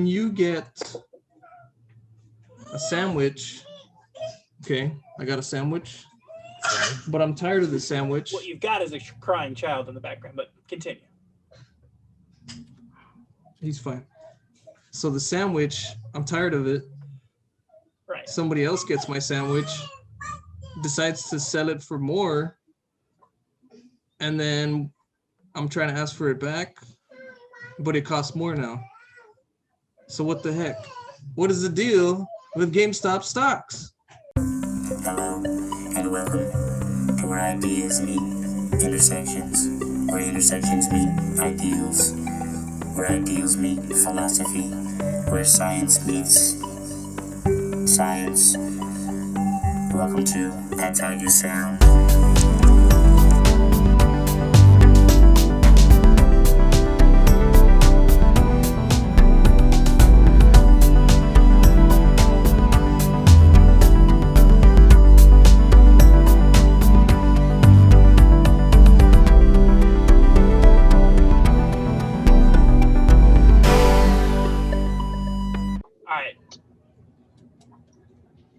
you get a sandwich, okay, I got a sandwich, but I'm tired of the sandwich. What you've got is a crying child in the background, but continue. He's fine. So the sandwich, I'm tired of it. Right. Somebody else gets my sandwich, decides to sell it for more, and then I'm trying to ask for it back, but it costs more now. So what the heck? What is the deal with GameStop stocks? Hello, and welcome to where ideas meet intersections, where intersections meet ideals, where ideals meet philosophy, where science meets science. Welcome to That's How You Sound.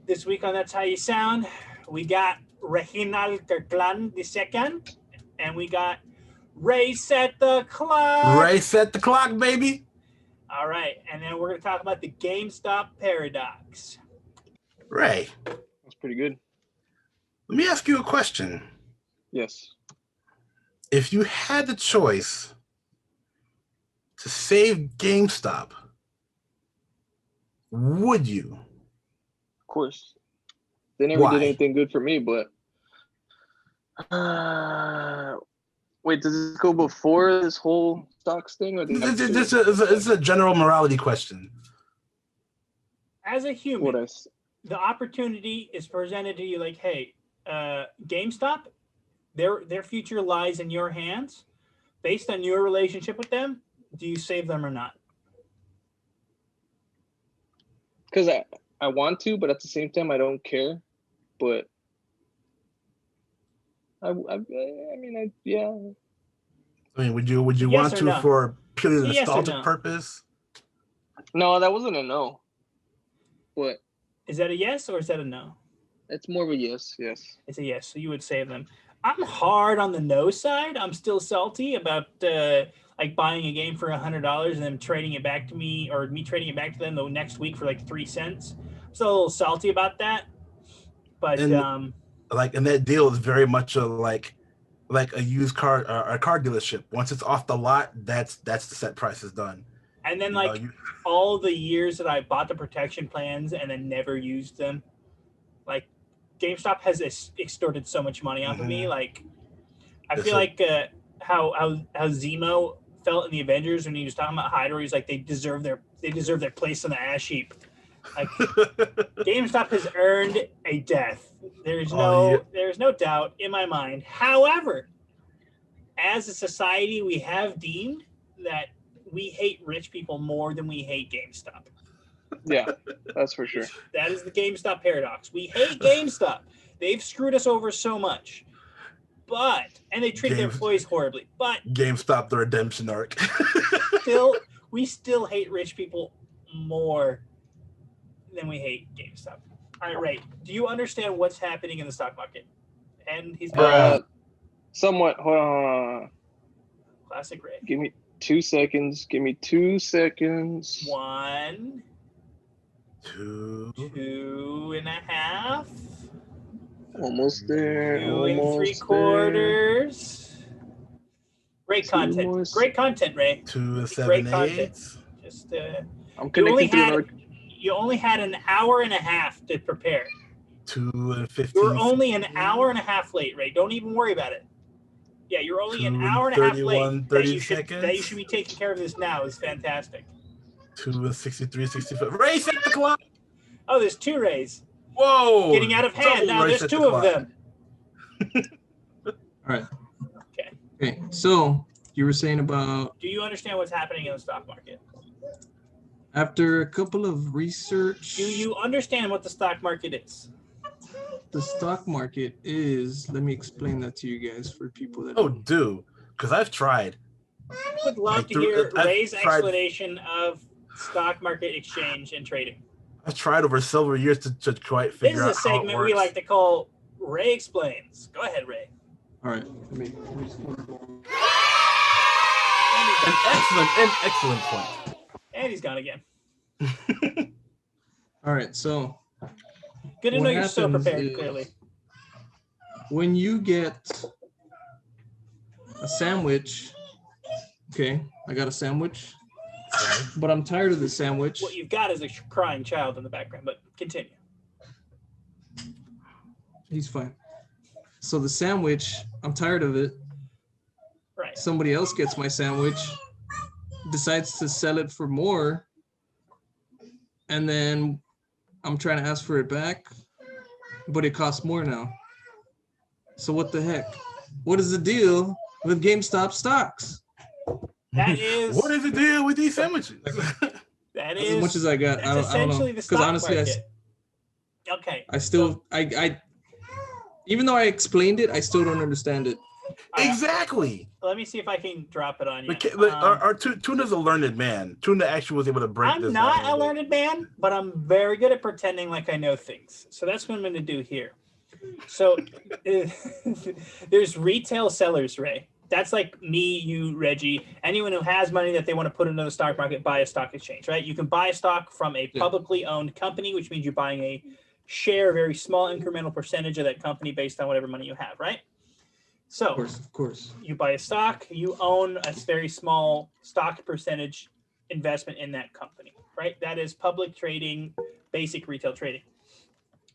This week on That's How You Sound, we got Reginald Kirkland II, and we got Ray Set the Clock. Ray Set the Clock, baby. All right, and then we're going to talk about the GameStop Paradox. Ray. That's pretty good. Let me ask you a question. Yes. If you had the choice to save GameStop, would you? Of course. They never Why? did anything good for me, but wait, does this go before this whole stocks thing? Or It's a general morality question. As a human, the opportunity is presented to you like, hey, GameStop, their future lies in your hands. Based on your relationship with them, do you save them or not? Because I want to, but at the same time, I don't care. But yeah. I mean, would you Yes want or to no? for purely Yes or nostalgic no? purpose? No, that wasn't a no. But Is that a yes or is that a no? it's more of a yes. Yes. It's a yes, so you would save them. I'm hard on the no side. I'm still salty about like buying a game for $100 and them trading it back to me, or me trading it back to them the next week for like 3 cents. I'm still a little salty about that. But And that deal is very much like a used car or a car dealership. Once it's off the lot, that's the set price is done. And then all the years that I bought the protection plans and then never used them, like GameStop has extorted so much money off of me. Like I feel like how Zemo felt in the Avengers when he was talking about Hydra. He's like, they deserve their place on the ash heap. Like GameStop has earned a death. There's no doubt in my mind. However, as a society, we have deemed that we hate rich people more than we hate GameStop. Yeah, that's for sure. That is the GameStop paradox. We hate GameStop. They've screwed us over so much. And they treat their employees horribly. But GameStop, the redemption arc. we still hate rich people more than we hate GameStop. All right, Ray, do you understand what's happening in the stock market? And he's somewhat. Hold on. Classic Ray. Give me 2 seconds. 1, 2.5. Almost there. 2 3/4. Great content. Great content, Ray. 2 7/8. Great content. Just I'm connecting to you only had an hour and a half to prepare. 2 15. You were only an hour and a half late, Ray. Don't even worry about it. Yeah, you're only an hour and a half late. 30 seconds. That you should be taking care of this now is fantastic. 2 63 65. Ray Set the Clock. Oh, there's 2 Rays. Whoa! Getting out of hand. Now there's 2 of them. All right. Okay. So you were saying about. Do you understand what's happening in the stock market? After a couple of research. Do you understand what the stock market is? The stock market is. Let me explain that to you guys for people that. Because I've tried. I would love to hear Ray's explanation of stock market exchange and trading. I've tried over several years to quite This figure is a out how it segment we works. like to call Ray Explains. Go ahead, Ray. All right. An excellent point. And he's gone again. All right. So Good to what know you're so happens prepared, is clearly. when you get a sandwich, okay, I got a sandwich, but I'm tired of the sandwich. What you've got is a crying child in the background, but continue. He's fine. So the sandwich, I'm tired of it. Right. Somebody else gets my sandwich, decides to sell it for more, and then I'm trying to ask for it back, but it costs more now. So what the heck? What is the deal with GameStop stocks? That is What is the deal with these sandwiches? that As is much as I got, that's I don't know. essentially the Because stock honestly, market. Okay. I still, I, even though I explained it, I still don't understand it. Exactly. Let me see if I can drop it on you. Our Tuna's a learned man. Tuna actually was able to break I'm this not down. a learned man, but I'm very good at pretending like I know things. So that's what I'm going to do here. So there's retail sellers, Ray. That's like me, you, Reggie, anyone who has money that they want to put into the stock market, buy a stock exchange, right? You can buy a stock from a publicly owned company, which means you're buying a share, a very small incremental percentage of that company based on whatever money you have, right? So Of course. you buy a stock, you own a very small stock percentage investment in that company, right? That is public trading, basic retail trading.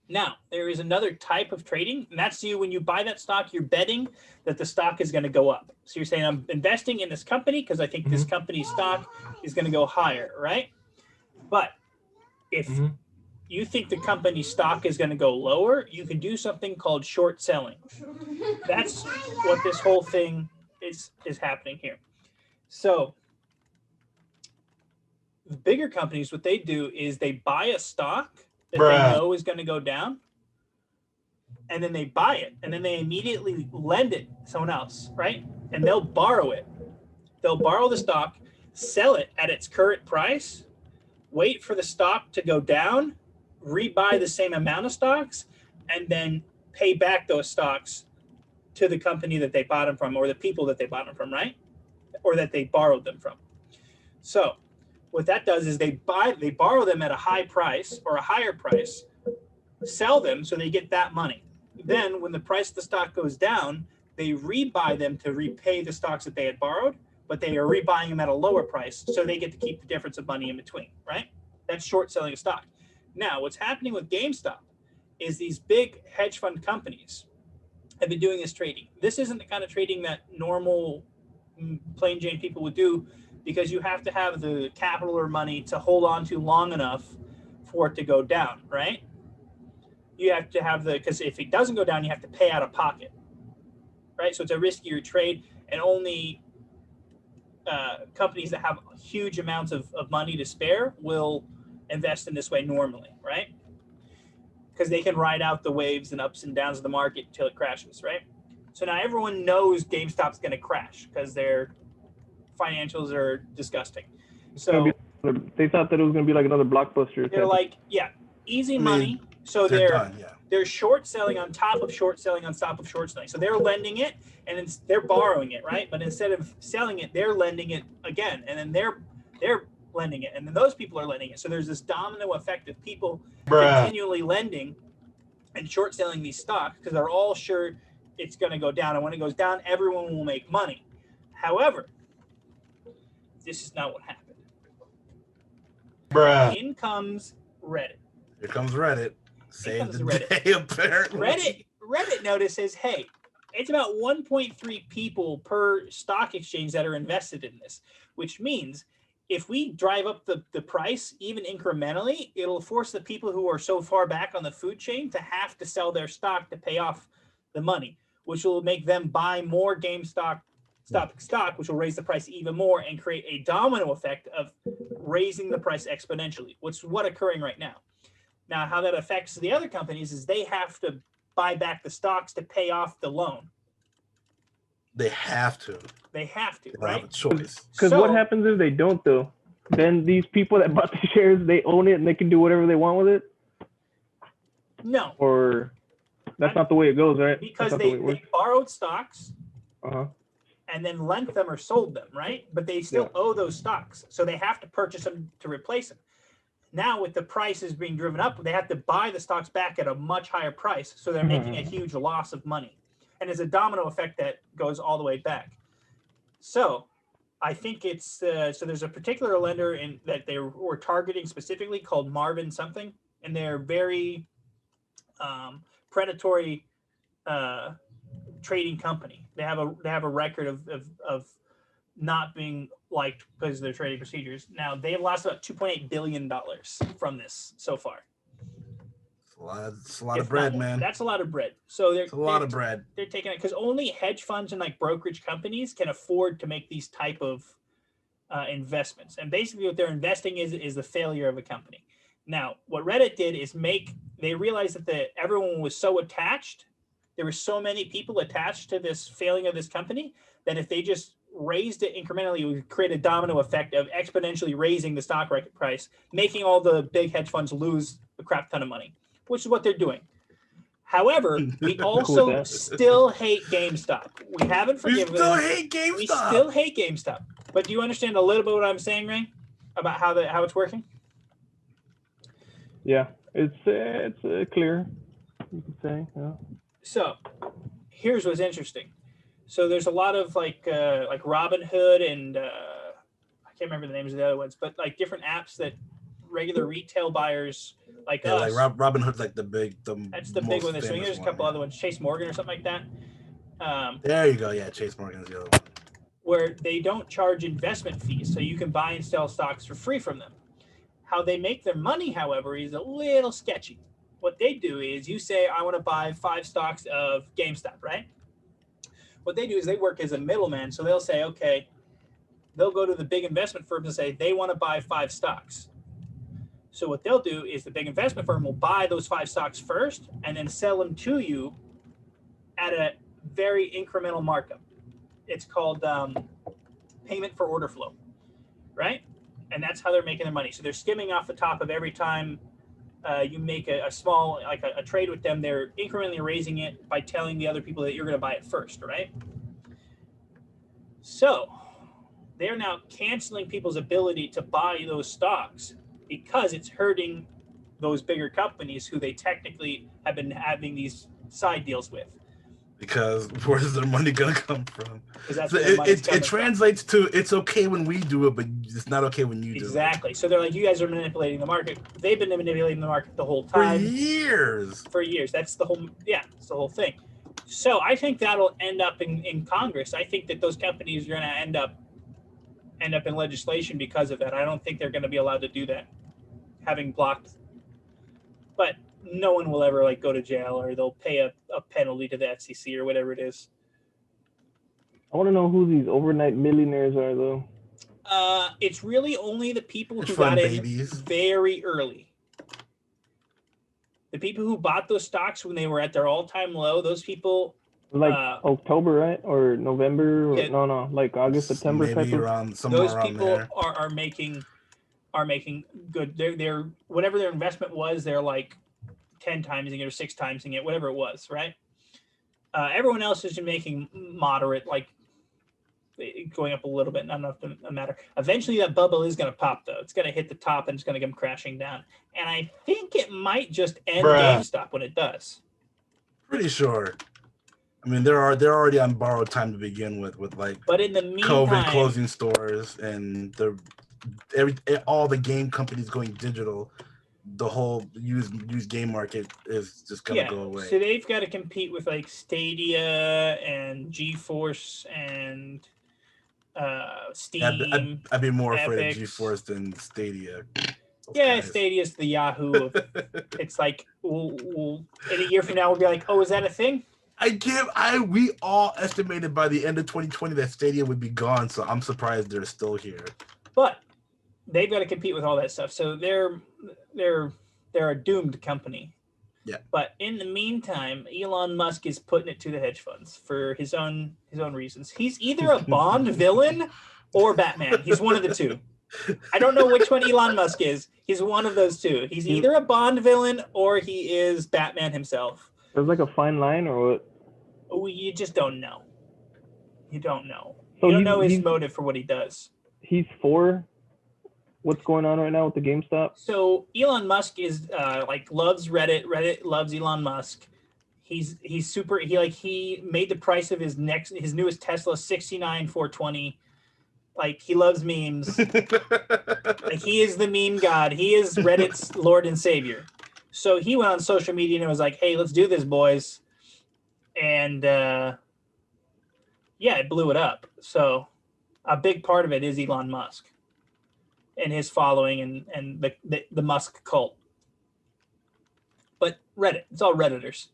Now, there is another type of trading, and that's you when you buy that stock, you're betting that the stock is going to go up. So you're saying, I'm investing in this company because I think this company's stock is going to go higher, right? But if you think the company's stock is going to go lower, you can do something called short selling. That's what this whole thing is happening here. So the bigger companies, what they do is they buy a stock that they know is going to go down, and then they buy it, and then they immediately lend it to someone else, right? And they'll borrow it. They'll borrow the stock, sell it at its current price, wait for the stock to go down, rebuy the same amount of stocks, and then pay back those stocks to the company that they bought them from, or the people that they bought them from, right? Or that they borrowed them from. So what that does is they borrow them at a high price or a higher price, sell them so they get that money. Then when the price of the stock goes down, they rebuy them to repay the stocks that they had borrowed, but they are rebuying them at a lower price, so they get to keep the difference of money in between, right? That's short selling a stock. Now, what's happening with GameStop is these big hedge fund companies have been doing this trading. This isn't the kind of trading that normal plain Jane people would do, because you have to have the capital or money to hold on to long enough for it to go down, right? You have to have because if it doesn't go down, you have to pay out of pocket, right? So it's a riskier trade, and only companies that have huge amounts of money to spare will invest in this way normally, right? Because they can ride out the waves and ups and downs of the market until it crashes, right? So now everyone knows GameStop's going to crash because their financials are disgusting. So they thought that it was going to be like another Blockbuster. they're like, easy money. So they're short selling on top of short selling on top of short selling. So they're lending it, and they're borrowing it, right? But instead of selling it, they're lending it again, and then they're lending it, and then those people are lending it. So there's this domino effect of people continually lending and short selling these stocks because they're all sure it's going to go down, and when it goes down, everyone will make money. However, this is not what happened. In comes Reddit. Here comes Reddit. Save the Reddit. day, apparently. Reddit notices, hey, it's about 1.3 people per stock exchange that are invested in this, which means if we drive up the price even incrementally, it'll force the people who are so far back on the food chain to have to sell their stock to pay off the money, which will make them buy more GameStop stock, which will raise the price even more and create a domino effect of raising the price exponentially, which is what's occurring right now. Now, how that affects the other companies is they have to buy back the stocks to pay off the loan. They have to. They have to, They don't right? have a choice. Because what happens if they don't, though? then these people that bought the shares, they own it and they can do whatever they want with it? No, Or that's not the way it goes, right? because That's not the way it they works. borrowed stocks Uh-huh. and then lent them or sold them, right? But they still owe those stocks, so they have to purchase them to replace them. Now, with the prices being driven up, they have to buy the stocks back at a much higher price, so they're making a huge loss of money. And it's a domino effect that goes all the way back. So I think it's so there's a particular lender in that they were targeting specifically called Marvin something, and they're very predatory trading company. They have a record of not being liked because of their trading procedures. Now they've lost about $2.8 billion from this so far. It's a lot of bread, man. That's a lot of bread. So It's a lot of bread. They're taking it because only hedge funds and like brokerage companies can afford to make these type of investments. And basically what they're investing is the failure of a company. Now, what Reddit did is they realized that everyone was so attached. There were so many people attached to this failing of this company that if they just raised it incrementally, it would create a domino effect of exponentially raising the stock price, making all the big hedge funds lose a crap ton of money, which is what they're doing. However, we also still hate GameStop. We haven't forgiven them. We still hate GameStop. But do you understand a little bit what I'm saying, Ray, about how it's working? Yeah, it's clear. You could say, yeah. So, here's what's interesting. So there's a lot of like Robinhood and I can't remember the names of the other ones, but like different apps that regular retail buyers like us. Like Robinhood's like that's the big one. There's a couple other ones, Chase Morgan or something like that. There you go. Yeah, Chase Morgan's the other one. Where they don't charge investment fees, so you can buy and sell stocks for free from them. How they make their money, however, is a little sketchy. What they do is you say, I want to buy 5 stocks of GameStop, right? What they do is they work as a middleman. So they'll say, okay, they'll go to the big investment firms and say they want to buy 5 stocks. So what they'll do is the big investment firm will buy those 5 stocks first and then sell them to you at a very incremental markup. It's called payment for order flow, right? And that's how they're making their money. So they're skimming off the top of every time you make a small, like a trade with them, they're incrementally raising it by telling the other people that you're going to buy it first, right? So they're now canceling people's ability to buy those stocks because it's hurting those bigger companies who they technically have been having these side deals with. Because where's their money gonna come from? So it translates to it's okay when we do it, but it's not okay when you do it. Exactly. So they're like, you guys are manipulating the market. They've been manipulating the market the whole time. For years. That's the whole thing. So I think that'll end up in Congress. I think that those companies are going to end up in legislation because of that. I don't think they're going to be allowed to do that, having blocked. But no one will ever go to jail, or they'll pay a penalty to the FCC or whatever it is. I want to know who these overnight millionaires are, though. It's really only the people who got in very early. The people who bought those stocks when they were at their all-time low, those people... October, right? Or November? Yeah, no, like August, September type of... Those people are making good. They're whatever their investment was, they're 10 timesing it or 6 timesing it, whatever it was, right? Everyone else is making moderate, going up a little bit, not enough to matter. Eventually that bubble is going to pop, though. It's going to hit the top and it's going to come crashing down. And I think it might just end GameStop when it does. Pretty sure. I mean, they're already on borrowed time to begin with but in the meantime, COVID closing stores and all the game companies going digital. The whole used game market is just gonna go away. So they've got to compete with Stadia and GeForce and Steam. I'd be more afraid of GeForce than Stadia. Stadia's the Yahoo of, it's we'll in a year from now we'll be like, oh, is that a thing? We all estimated by the end of 2020 that Stadia would be gone, so I'm surprised they're still here. But they've got to compete with all that stuff, so they're a doomed company. Yeah. But in the meantime, Elon Musk is putting it to the hedge funds for his own reasons. He's either a Bond villain or Batman. He's one of the two. I don't know which one Elon Musk is. He's one of those two. He's either a Bond villain or he is Batman himself. There's like a fine line, or what? Oh, you just don't know. You don't know. So you don't know his motive for what he does. He's for what's going on right now with the GameStop? So Elon Musk is loves Reddit. Reddit loves Elon Musk. He's super. He made the price of his newest Tesla $69,420. Like, he loves memes. Like, he is the meme god. He is Reddit's Lord and Savior. So he went on social media and was like, "Hey, let's do this, boys." And it blew it up. So a big part of it is Elon Musk and his following and the Musk cult. But Reddit, it's all Redditors.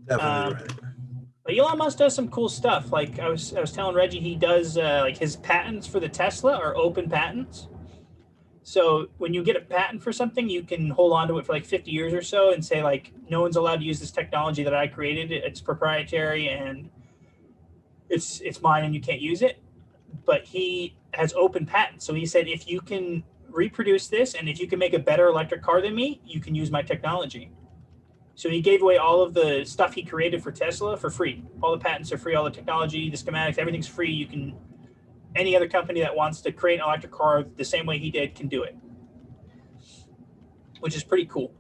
Definitely Reddit. But Elon Musk does some cool stuff. Like I was telling Reggie, he does his patents for the Tesla are open patents. So when you get a patent for something, you can hold on to it for like 50 years or so and say, like, no one's allowed to use this technology that I created. It's proprietary and it's mine and you can't use it. But he has open patents. So he said, if you can reproduce this and if you can make a better electric car than me, you can use my technology. So he gave away all of the stuff he created for Tesla for free. All the patents are free, all the technology, the schematics, everything's free. Any other company that wants to create an electric car the same way he did can do it, which is pretty cool.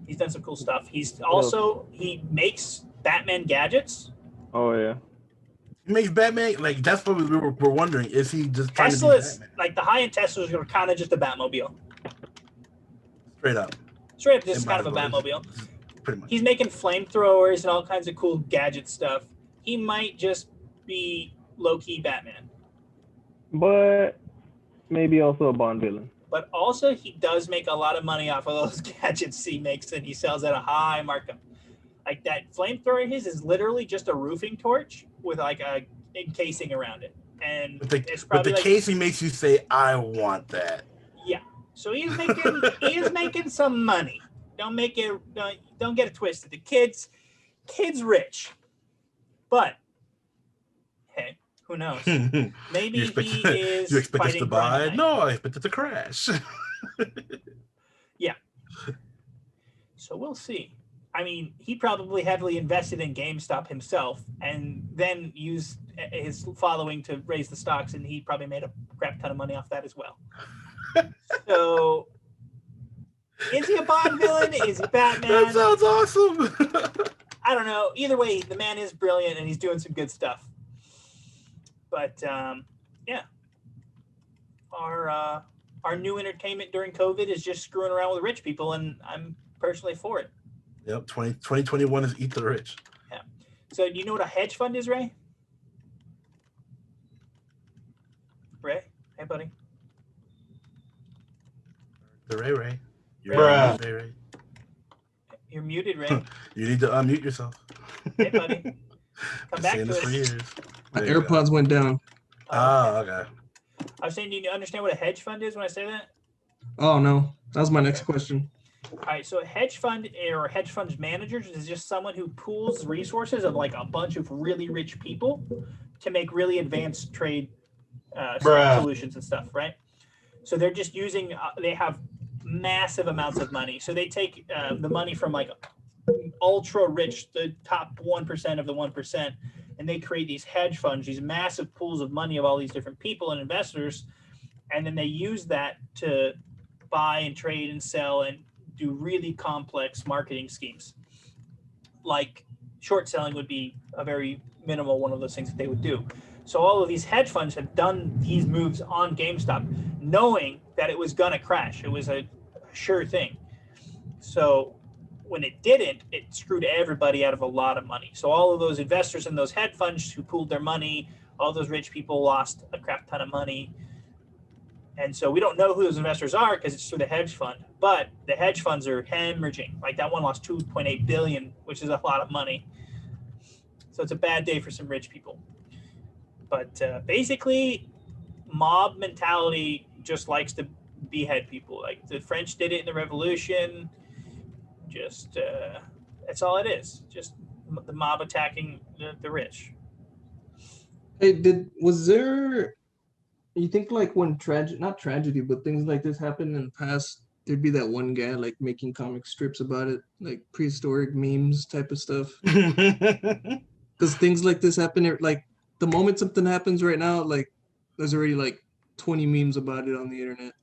He's done some cool stuff. He makes Batman gadgets. Oh yeah. He makes Batman, like, that's what we were wondering. Is he just trying to be Tesla's Batman? like the high-end Teslas are kind of just a Batmobile. Straight up. Straight up, just kind of a Batmobile. Pretty much. He's making flamethrowers and all kinds of cool gadget stuff. He might just be low-key Batman. But maybe also a Bond villain. But also, he does make a lot of money off of those gadgets he makes, and he sells at a high markup. Like, that flamethrower of his is literally just a roofing torch with like a encasing around it, and it's probably but the casing makes you say, "I want that." Yeah. So he is making some money. Don't get it twisted. The kid's rich, but hey, who knows? Maybe he is. You expect us to buy? crime. No, I expect it to crash. Yeah. So we'll see. I mean, he probably heavily invested in GameStop himself and then used his following to raise the stocks, and he probably made a crap ton of money off that as well. So, is he a Bond villain? Is he Batman? That sounds awesome. I don't know. Either way, the man is brilliant and he's doing some good stuff. But yeah, our new entertainment during COVID is just screwing around with rich people, and I'm personally for it. Yep, 2021 is eat the rich. Yeah. So, do you know what a hedge fund is, Ray? Ray? Hey, buddy. The Ray. Bruh. Ray. You're muted, Ray. You need to unmute yourself. Hey, buddy. Come back to this us. for years. My AirPods went down. Okay. I was saying, do you understand what a hedge fund is when I say that? Oh no, that was my next question. All right, so a hedge fund or hedge fund managers is just someone who pools resources of like a bunch of really rich people to make really advanced trade solutions and stuff, right? So they're just using, they have massive amounts of money. So they take the money from like ultra rich, the top 1% of the 1%, and they create these hedge funds, these massive pools of money of all these different people and investors. And then they use that to buy and trade and sell and do really complex marketing schemes. Like short selling would be a very minimal one of those things that they would do. So all of these hedge funds have done these moves on GameStop, knowing that it was going to crash. It was a sure thing. So when it didn't, it screwed everybody out of a lot of money. So all of those investors in those hedge funds who pooled their money, all those rich people lost a crap ton of money. And so we don't know who those investors are because it's through the hedge fund, but the hedge funds are hemorrhaging. Like that one lost $2.8 billion, which is a lot of money. So it's a bad day for some rich people. But basically, mob mentality just likes to behead people. Like the French did it in the Revolution. Just that's all it is. Just the mob attacking the rich. Hey, was there You think like when not tragedy, but things like this happened in the past, there'd be that one guy like making comic strips about it, like prehistoric memes type of stuff. Because things like this happen, like the moment something happens right now, like there's already like 20 memes about it on the internet.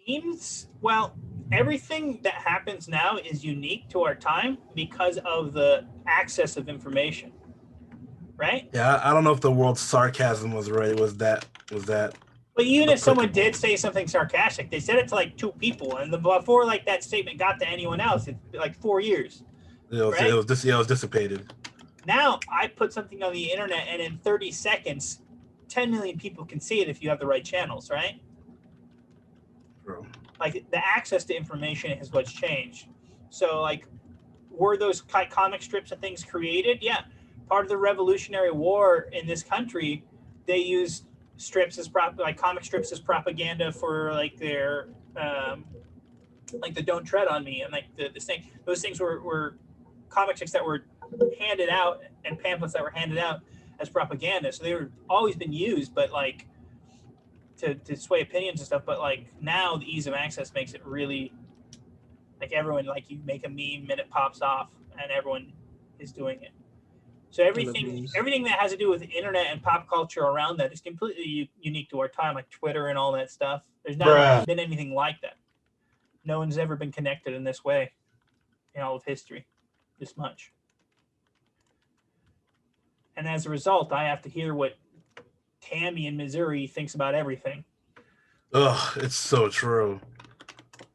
Memes, well, everything that happens now is unique to our time because of the access of information, right? Yeah, I don't know if the word's sarcasm was right. Was that? But even if someone did say something sarcastic, they said it to like 2 people, and before like that statement got to anyone else, it's like 4 years. It was dissipated. Now I put something on the internet, and in 30 seconds, 10 million people can see it if you have the right channels, right? Bro. Like the access to information is what's changed. So like, were those comic strips and things created? Yeah. Part of the Revolutionary War in this country, they used strips as comic strips as propaganda for like their like the "Don't Tread on Me" and like this thing. Those things were comic strips that were handed out and pamphlets that were handed out as propaganda. So they were always been used, but like to sway opinions and stuff. But like now, the ease of access makes it really like everyone, like you make a meme and it pops off, and everyone is doing it. So everything that has to do with the internet and pop culture around that is completely unique to our time, like Twitter and all that stuff. There's not been anything like that. No one's ever been connected in this way in all of history, this much. And as a result, I have to hear what Tammy in Missouri thinks about everything. Ugh, it's so true.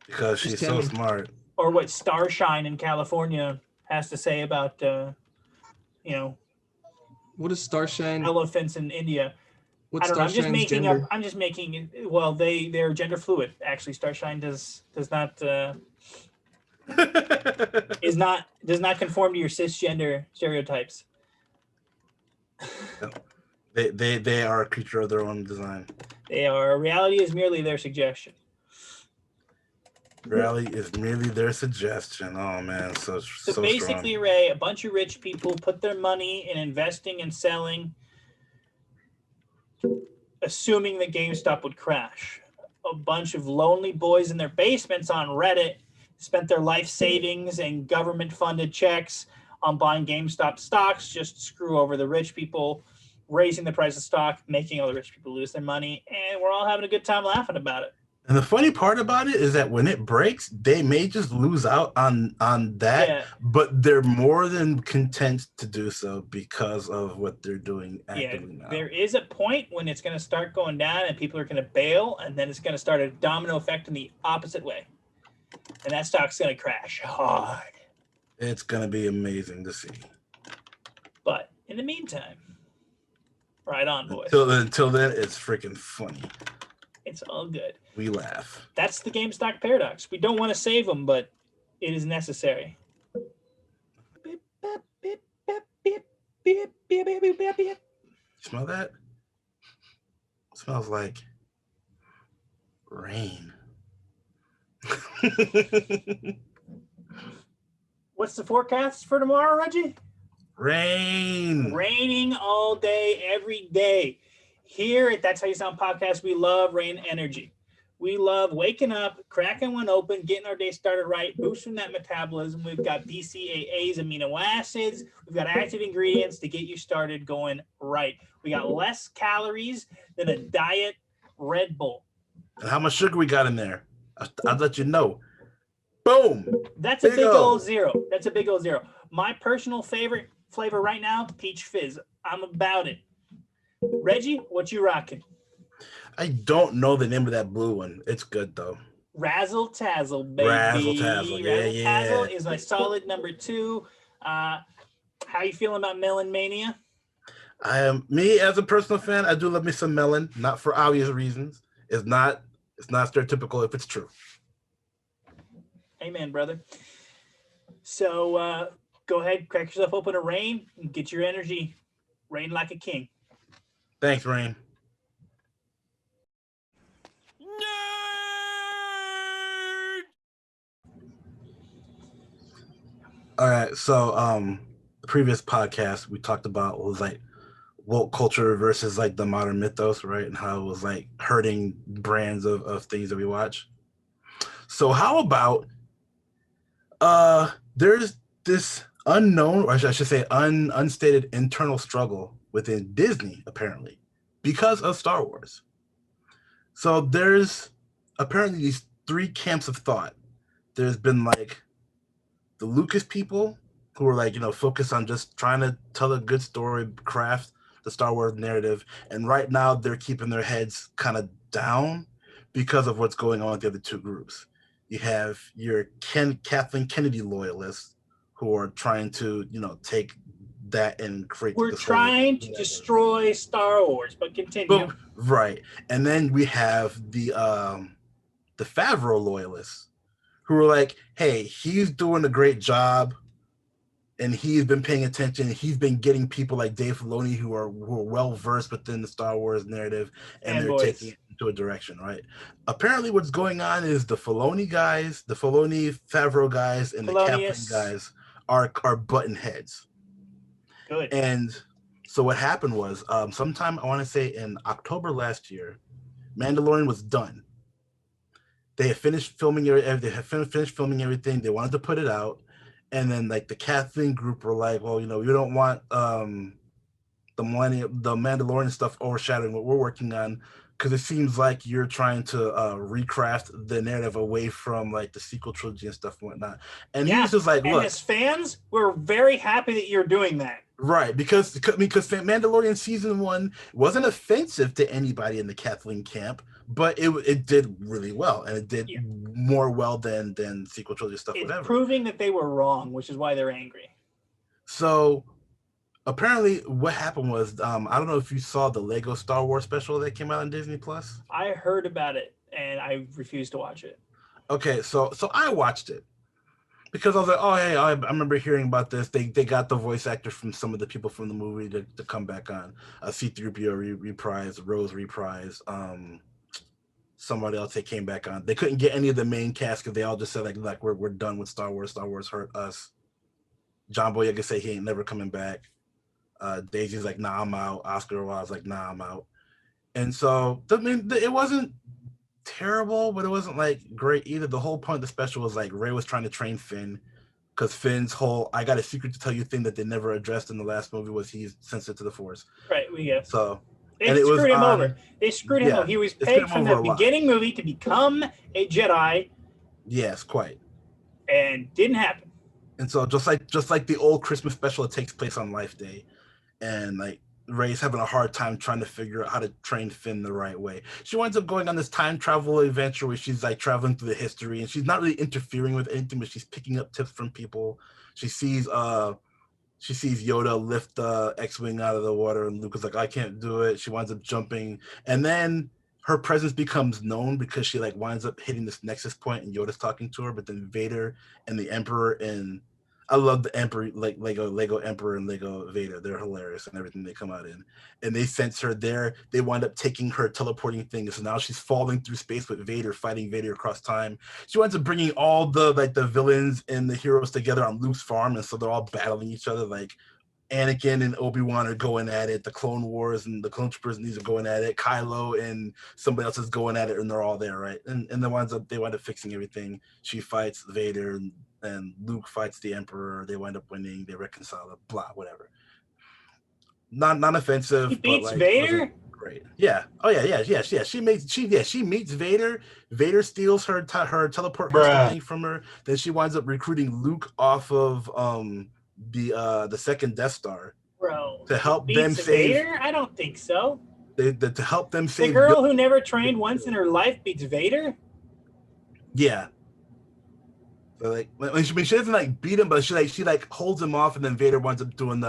Because she's so smart. Or what Starshine in California has to say about what is Starshine? Elephants in India. What's Starshine's gender? I'm just making. Well, they're gender fluid. Actually, Starshine does not does not conform to your cisgender stereotypes. They are a creature of their own design. They are. Reality is merely their suggestion. Reality is merely their suggestion. Oh man, so basically, strong. Ray, a bunch of rich people put their money in investing and selling, assuming that GameStop would crash. A bunch of lonely boys in their basements on Reddit spent their life savings and government-funded checks on buying GameStop stocks just to screw over the rich people, raising the price of stock, making all the rich people lose their money, and we're all having a good time laughing about it. And the funny part about it is that when it breaks, they may just lose out on that, but they're more than content to do so because of what they're doing actively now. There is a point when it's going to start going down and people are going to bail, and then it's going to start a domino effect in the opposite way. And that stock's going to crash hard. It's going to be amazing to see. But in the meantime, right on, boys. Until then, it's freaking funny. It's all good. We laugh. That's the GameStop Paradox. We don't want to save them, but it is necessary. Smell that? It smells like rain. What's the forecast for tomorrow, Reggie? Rain. Raining all day, every day. Here at That's How You Sound podcast, we love rain energy. We love waking up, cracking one open, getting our day started right, boosting that metabolism. We've got BCAAs, amino acids. We've got active ingredients to get you started going right. We got less calories than a diet Red Bull. And how much sugar we got in there? I'll let you know. Boom. That's a big old zero. That's a big old zero. My personal favorite flavor right now, peach fizz. I'm about it. Reggie, what you rocking? I don't know the name of that blue one. It's good though. Razzle Tazzle, baby. Razzle Tazzle, Razzle Tazzle is my solid number 2. How you feeling about Melon Mania? Me as a personal fan, I do love me some melon, not for obvious reasons. It's not stereotypical if it's true. Amen, brother. So go ahead, crack yourself open a rain and get your energy. Rain like a king. Thanks, Rain. Nerd! All right, so the previous podcast we talked about was like woke culture versus like the modern mythos, right? And how it was like hurting brands of things that we watch. So how about there's this unknown, or I should say unstated internal struggle within Disney, apparently, because of Star Wars. So there's apparently these three camps of thought. There's been like the Lucas people who are like, focused on just trying to tell a good story, craft the Star Wars narrative. And right now they're keeping their heads kind of down because of what's going on with the other two groups. You have your Kathleen Kennedy loyalists who are trying to, take that and create. We're trying to destroy Star Wars, but continue. Right. And then we have the Favreau loyalists who are like, hey, he's doing a great job and he's been paying attention. He's been getting people like Dave Filoni who are well versed within the Star Wars narrative, and they're taking it into a direction, right? Apparently what's going on is the Filoni guys, the Filoni Favreau guys, and the Kathleen guys are button heads. Good. And so what happened was sometime I want to say in October last year, Mandalorian was done. They had finished filming everything. They wanted to put it out. And then like the Kathleen group were like, well, we don't want the Mandalorian stuff overshadowing what we're working on, because it seems like you're trying to recraft the narrative away from like the sequel trilogy and stuff and whatnot. And he was just like, look, as fans, we're very happy that you're doing that. Right, because Mandalorian season 1 wasn't offensive to anybody in the Kathleen camp, but it did really well, and it did more well than sequel trilogy stuff. It's whatever. Proving that they were wrong, which is why they're angry. So apparently, what happened was I don't know if you saw the Lego Star Wars special that came out on Disney Plus. I heard about it, and I refused to watch it. Okay, so I watched it. Because I was like, oh, hey, I remember hearing about this. They got the voice actors from some of the people from the movie to come back on. C-3PO reprise, Rose reprise, somebody else they came back on. They couldn't get any of the main cast because they all just said, like we're done with Star Wars. Star Wars hurt us. John Boyega said he ain't never coming back. Daisy's like, nah, I'm out. Oscar Wilde's like, nah, I'm out. And so, it wasn't terrible, but it wasn't like great either. The whole point of the special was like Rey was trying to train Finn, because Finn's whole "I got a secret to tell you" thing that they never addressed in the last movie was he's sensitive to the Force. Right, So they screwed him over. They screwed him over. He was paid from the beginning movie to become a Jedi. Yes, quite. And didn't happen. And so just like the old Christmas special, it takes place on Life Day, and like Rey's having a hard time trying to figure out how to train Finn the right way. She winds up going on this time travel adventure where she's like traveling through the history, and she's not really interfering with anything, but she's picking up tips from people. She sees Yoda lift the X-Wing out of the water, and Luke is like, I can't do it. She winds up jumping, and then her presence becomes known because she like winds up hitting this nexus point, and Yoda's talking to her, but then Vader and the Emperor, and I love the Emperor, like Lego Emperor and Lego Vader. They're hilarious and everything they come out in. And they sense her there. They wind up taking her teleporting thing. So now she's falling through space with Vader, fighting Vader across time. She winds up bringing all the villains and the heroes together on Luke's farm. And so they're all battling each other. Like Anakin and Obi-Wan are going at it. The Clone Wars and the Clone Troopers and these are going at it. Kylo and somebody else is going at it, and they're all there, right? And they wind up fixing everything. She fights Vader, and Luke fights the Emperor. They wind up winning. They reconcile. Blah, whatever. Not offensive. He beats but Vader. Great. Yeah. Oh yeah. She meets Vader. Vader steals her teleport thing from her. Then she winds up recruiting Luke off of the second Death Star. Bro, to help them save Vader? I don't think so. To help them save the girl who never trained once in her life beats Vader. Yeah. So like, she doesn't like beat him, but she holds him off, and then Vader winds up doing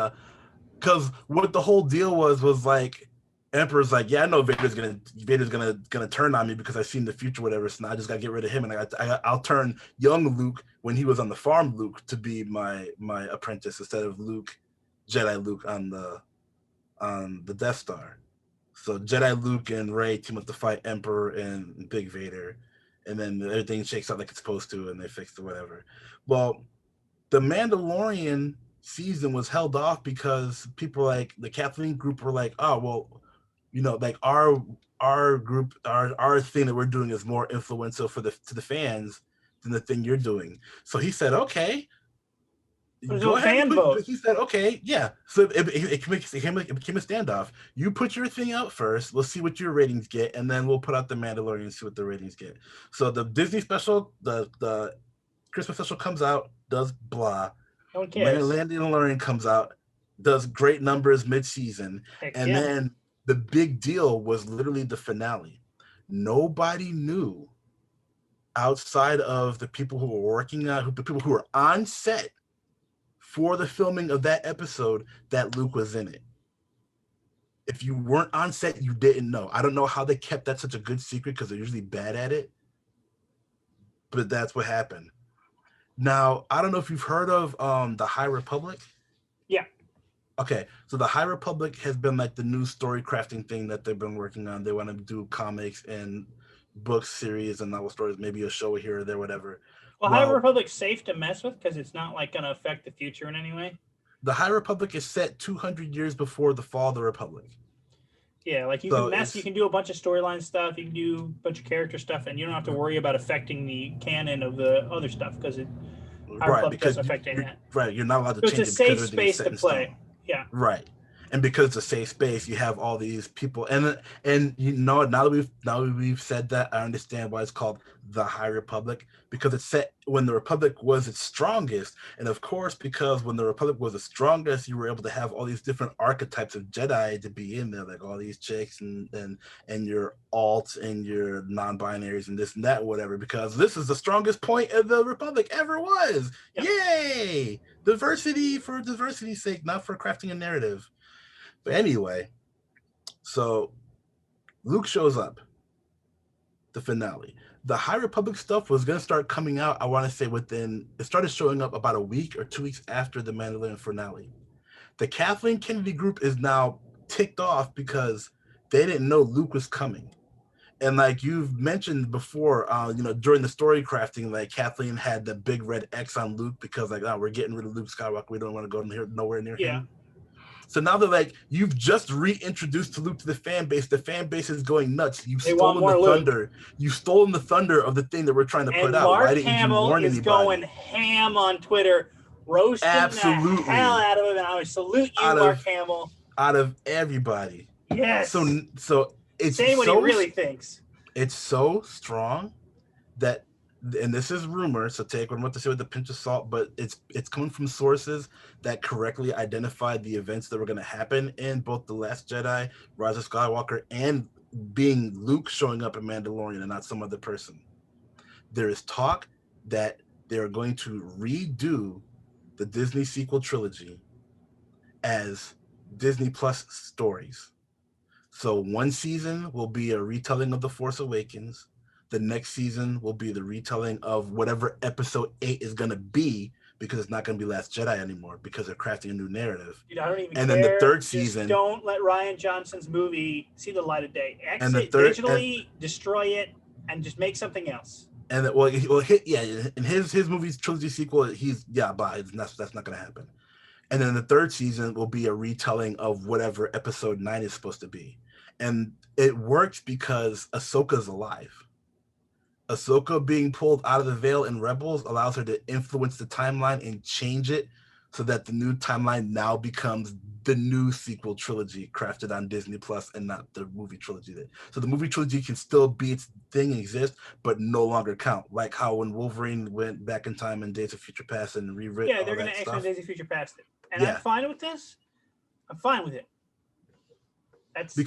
because what the whole deal was like, Emperor's like, yeah, I know Vader's gonna turn on me because I've seen the future, whatever. So now I just gotta get rid of him, and I'll turn young Luke, when he was on the farm Luke, to be my apprentice instead of Jedi Luke on the Death Star. So Jedi Luke and Rey team up to fight Emperor and Big Vader. And then everything shakes out like it's supposed to, and they fixed it, whatever. Well, the Mandalorian season was held off because people like the Kathleen group were like, oh well, you know, like our group, our thing that we're doing is more influential to the fans than the thing you're doing. So he said, okay, go ahead and put. He said, okay, yeah. So it became a standoff. You put your thing out first. We'll see what your ratings get, and then we'll put out the Mandalorian and see what the ratings get. So the Disney special, the Christmas special comes out, does blah. No one cares. Mandalorian comes out, does great numbers mid-season, and then the big deal was literally the finale. Nobody knew outside of the people who were working on, the people who were on set for the filming of that episode, that Luke was in it. If you weren't on set, you didn't know. I don't know how they kept that such a good secret because they're usually bad at it, but that's what happened. Now, I don't know if you've heard of the High Republic. Yeah. Okay, so the High Republic has been like the new story crafting thing that they've been working on. They want to do comics and book series and novel stories, maybe a show here or there, whatever. Well, High Republic's safe to mess with because it's not like going to affect the future in any way. The High Republic is set 200 years before the fall of the Republic. Yeah, like you can mess, you can do a bunch of storyline stuff, you can do a bunch of character stuff, and you don't have to worry about affecting the canon of the other stuff because it doesn't affect any of that. Right, you're not allowed to change it. It's a safe space to play. Yeah. Right. And because it's a safe space, you have all these people, and you know, now that we've said that, I understand why it's called the High Republic, because it's set when the Republic was its strongest, and of course, because when the Republic was the strongest, you were able to have all these different archetypes of Jedi to be in there, like all these chicks and your alts and your non-binaries and this and that, whatever. Because this is the strongest point of the Republic ever was. Yep. Yay! Diversity for diversity's sake, not for crafting a narrative. But anyway, so Luke shows up, the finale. The High Republic stuff was going to start coming out, I want to say it started showing up about a week or 2 weeks after the Mandalorian finale. The Kathleen Kennedy group is now ticked off because they didn't know Luke was coming. And like you've mentioned before, during the story crafting, like Kathleen had the big red X on Luke because like, we're getting rid of Luke Skywalker. We don't want to go nowhere near him. So now they're like, you've just reintroduced Luke to the fan base. The fan base is going nuts. You've stolen the thunder. You've stolen the thunder of the thing that we're trying to put out. Why didn't you warn anybody? Mark Hamill is going ham on Twitter, roasting the hell out of him. And I would salute you, Mark Hamill. Out of everybody. Yes. So it's saying what he really thinks. It's so strong that, and this is rumor, so take what I'm about to say with a pinch of salt, but it's coming from sources that correctly identified the events that were going to happen in both The Last Jedi, Rise of Skywalker, and being Luke showing up in Mandalorian and not some other person. There is talk that they're going to redo the Disney sequel trilogy as Disney Plus stories. So one season will be a retelling of The Force Awakens. The next season will be the retelling of whatever episode 8 is going to be, because it's not going to be Last Jedi anymore because they're crafting a new narrative. Dude, I don't even care. Then the third season. Don't let Rian Johnson's movie see the light of day. Exit digitally, destroy it, and just make something else. And in his movie's trilogy sequel, that's not going to happen. And then the third season will be a retelling of whatever episode 9 is supposed to be. And it works because Ahsoka's alive. Ahsoka being pulled out of the veil in Rebels allows her to influence the timeline and change it so that the new timeline now becomes the new sequel trilogy crafted on Disney Plus and not the movie trilogy. So the movie trilogy can still be its thing and exist, but no longer count. Like how when Wolverine went back in time in Days of Future Past and rewritten all that stuff. Yeah, they're going to extend Days of Future Past it. And I'm fine with this. I'm fine with it. That's the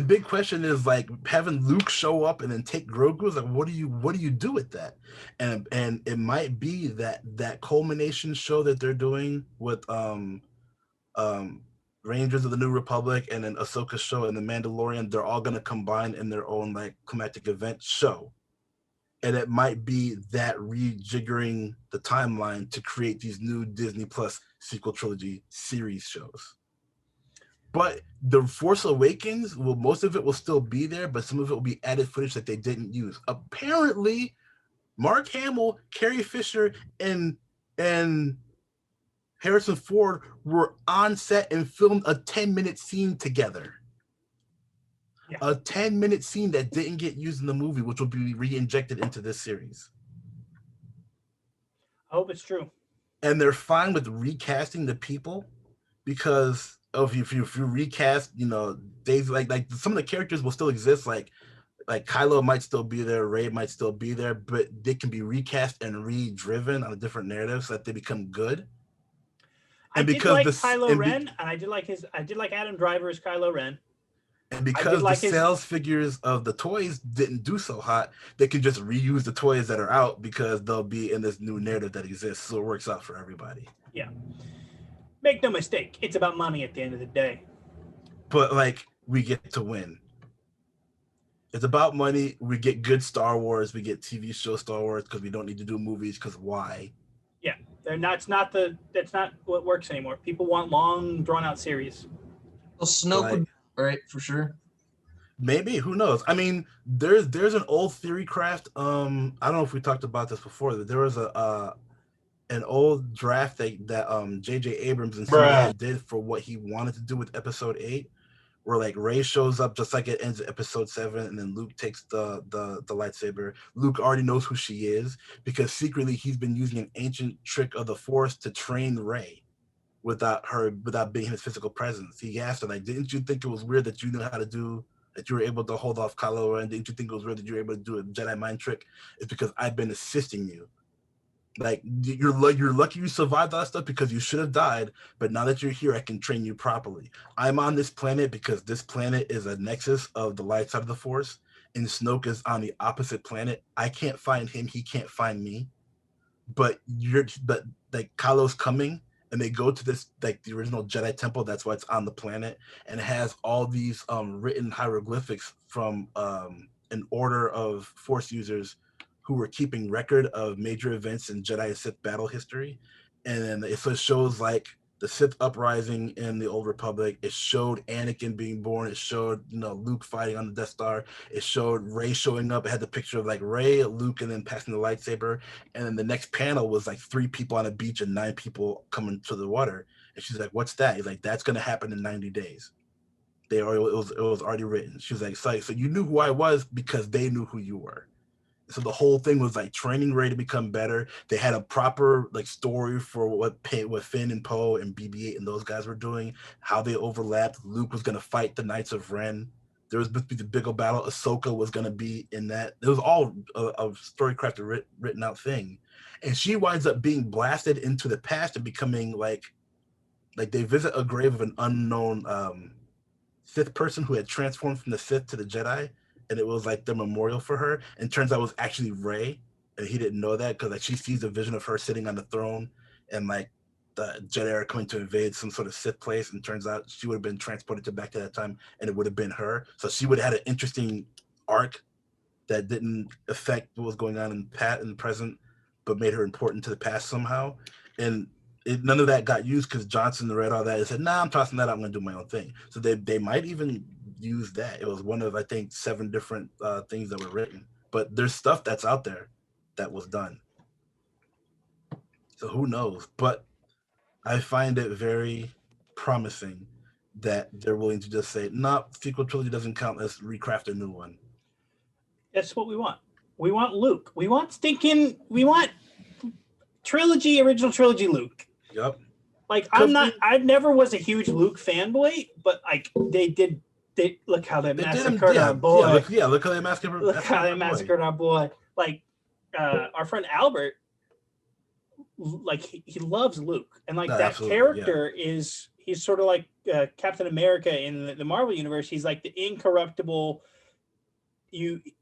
big question is like having Luke show up and then take Grogu. Is like, what do you do with that? And it might be that culmination show that they're doing with Rangers of the New Republic and then Ahsoka's show and the Mandalorian. They're all gonna combine in their own like climactic event show, and it might be that rejiggering the timeline to create these new Disney Plus sequel trilogy series shows. But The Force Awakens, most of it will still be there, but some of it will be added footage that they didn't use. Apparently, Mark Hamill, Carrie Fisher, and and Harrison Ford were on set and filmed a 10-minute scene together. Yeah. A 10-minute scene that didn't get used in the movie, which will be re-injected into this series. I hope it's true. And they're fine with recasting the people because if you recast, Daisy, like some of the characters will still exist, like Kylo might still be there, Rey might still be there, but they can be recast and re-driven on a different narrative so that they become good. And I did like Kylo Ren, and I did like Adam Driver as Kylo Ren. And because the sales figures of the toys didn't do so hot, they can just reuse the toys that are out because they'll be in this new narrative that exists. So it works out for everybody. Yeah. Make no mistake, it's about money at the end of the day. But we get to win. It's about money. We get good Star Wars. We get TV show Star Wars because we don't need to do movies because why? Yeah, that's not what works anymore. People want long, drawn out series. Well, Snoke would, right, for sure. Maybe, who knows? I mean, there's an old theory craft. I don't know if we talked about this before. There was an old draft that J.J. Abrams and Cineast did for what he wanted to do with Episode 8, where Rey shows up just like it ends at Episode 7, and then Luke takes the lightsaber. Luke already knows who she is because secretly he's been using an ancient trick of the Force to train Rey without being his physical presence. He asked her, didn't you think it was weird that you knew how to do that? You were able to hold off Kylo Ren? Didn't you think it was weird that you were able to do a Jedi mind trick? It's because I've been assisting you. You're lucky you survived that stuff because you should have died, but now that you're here, I can train you properly. I'm on this planet because this planet is a nexus of the light side of the Force, and Snoke is on the opposite planet. I can't find him, he can't find me. But Kylo's coming, and they go to this the original Jedi temple. That's why it's on the planet, and it has all these written hieroglyphics from an order of Force users who were keeping record of major events in Jedi and Sith battle history. And then it shows the Sith uprising in the Old Republic. It showed Anakin being born. It showed Luke fighting on the Death Star. It showed Rey showing up. It had the picture of Rey, Luke, and then passing the lightsaber. And then the next panel was 3 people on a beach and 9 people coming to the water. And she's like, "What's that?" He's like, "That's gonna happen in 90 days. It was already written." She was like, "So you knew who I was because they knew who you were." So the whole thing was training Rey to become better. They had a proper story for what Finn and Poe and BB-8 and those guys were doing, how they overlapped. Luke was going to fight the Knights of Ren. There was supposed to be the big old battle. Ahsoka was going to be in that. It was all a storycrafted, written out thing. And she winds up being blasted into the past and becoming they visit a grave of an unknown Sith person who had transformed from the Sith to the Jedi. And it was the memorial for her. And turns out it was actually Rey. And he didn't know that because she sees a vision of her sitting on the throne and the Jedi are coming to invade some sort of Sith place. And turns out she would have been transported back to that time and it would have been her. So she would have had an interesting arc that didn't affect what was going on in the present, but made her important to the past somehow. And none of that got used because Johnson read all that and said, "Nah, I'm tossing that out. I'm going to do my own thing." So they might even use that. It was one of, I think, 7 different things that were written. But there's stuff that's out there that was done. So who knows? But I find it very promising that they're willing to just say, "Nah, sequel trilogy doesn't count. Let's recraft a new one." That's what we want. We want Luke. We want original trilogy Luke. Yep. I never was a huge Luke fanboy, but they look how they massacred our boy. Look how they massacred our boy. Our friend Albert, he loves Luke, and that character is he's sort of like Captain America in the Marvel universe. He's the incorruptible,